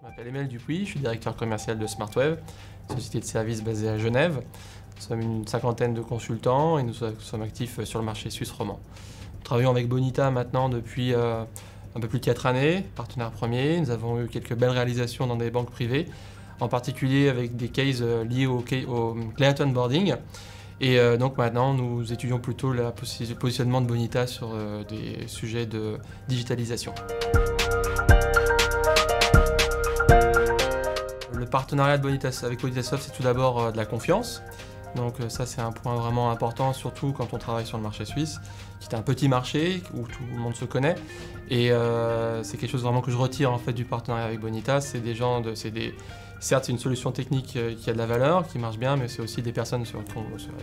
m'appelle Emmanuel Dupuis, je suis directeur commercial de SmartWeb, société de services basée à Genève. Nous sommes une cinquantaine de consultants et nous sommes actifs sur le marché suisse romand. Nous travaillons avec Bonita maintenant depuis un peu plus de 4 années, partenaire premier. Nous avons eu quelques belles réalisations dans des banques privées, en particulier avec des cases liés au client onboarding. Et donc maintenant, nous étudions plutôt le positionnement de Bonita sur des sujets de digitalisation. Le partenariat avec Bonitasoft, c'est tout d'abord de la confiance. Donc ça, c'est un point vraiment important, surtout quand on travaille sur le marché suisse, qui est un petit marché où tout le monde se connaît. Et c'est quelque chose vraiment que je retire en fait du partenariat avec Bonita. C'est des gens, certes, c'est une solution technique qui a de la valeur, qui marche bien, mais c'est aussi des personnes sur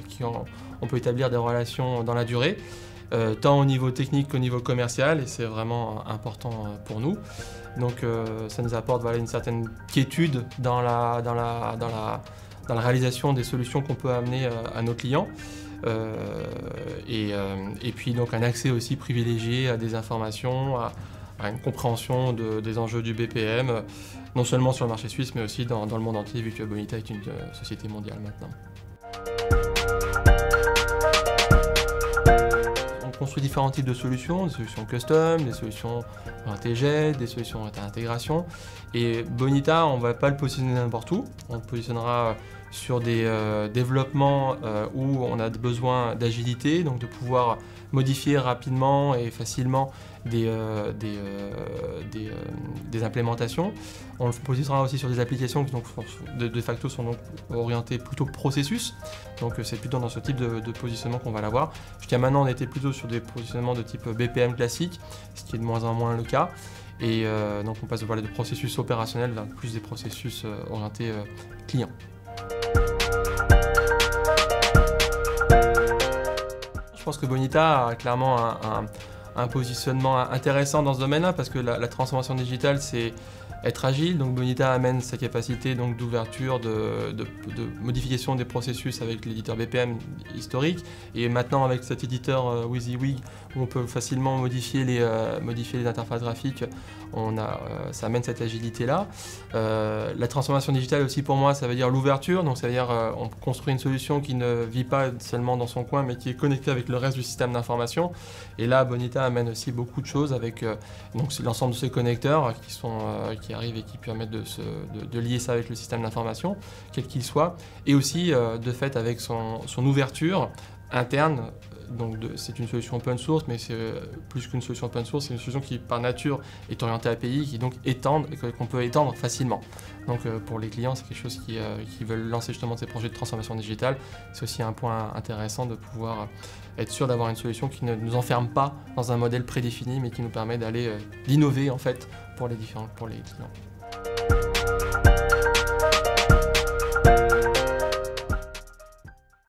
qui on peut établir des relations dans la durée, tant au niveau technique qu'au niveau commercial, et c'est vraiment important pour nous. Donc ça nous apporte une certaine quiétude dans la réalisation des solutions qu'on peut amener à nos clients. Et puis donc un accès aussi privilégié à des informations, à une compréhension des enjeux du BPM, non seulement sur le marché suisse, mais aussi dans le monde entier, vu que Bonita est une société mondiale maintenant. On construit différents types de solutions, des solutions custom, des solutions intégrées, des solutions d'intégration. Et Bonita, on ne va pas le positionner n'importe où. On le positionnera sur des développements où on a besoin d'agilité, donc de pouvoir modifier rapidement et facilement des implémentations. On le positionnera aussi sur des applications qui donc, de facto sont donc orientées plutôt processus. Donc c'est plutôt dans ce type de positionnement qu'on va l'avoir. Jusqu'à maintenant, on était plutôt sur des positionnements de type BPM classique, ce qui est de moins en moins le cas. Et donc on passe de parler de processus opérationnels vers plus des processus orientés clients. Je pense que Bonita a clairement un positionnement intéressant dans ce domaine-là parce que la transformation digitale, c'est être agile. Donc Bonita amène sa capacité d'ouverture, de modification des processus avec l'éditeur BPM historique. Et maintenant avec cet éditeur WYSIWYG où on peut facilement modifier les interfaces graphiques, ça amène cette agilité-là. La transformation digitale aussi pour moi, ça veut dire l'ouverture. Donc ça veut dire on construit une solution qui ne vit pas seulement dans son coin mais qui est connectée avec le reste du système d'information. Et là, Bonita amène aussi beaucoup de choses avec l'ensemble de ces connecteurs qui arrivent et qui permettent de lier ça avec le système d'information, quel qu'il soit, et aussi de fait avec son ouverture interne. Donc c'est une solution open source, mais c'est plus qu'une solution open source, c'est une solution qui par nature est orientée API, qui donc qu'on peut étendre facilement. Donc pour les clients, c'est quelque chose qui veulent lancer justement ces projets de transformation digitale. C'est aussi un point intéressant de pouvoir être sûr d'avoir une solution qui ne nous enferme pas dans un modèle prédéfini, mais qui nous permet d'innover en fait pour les clients.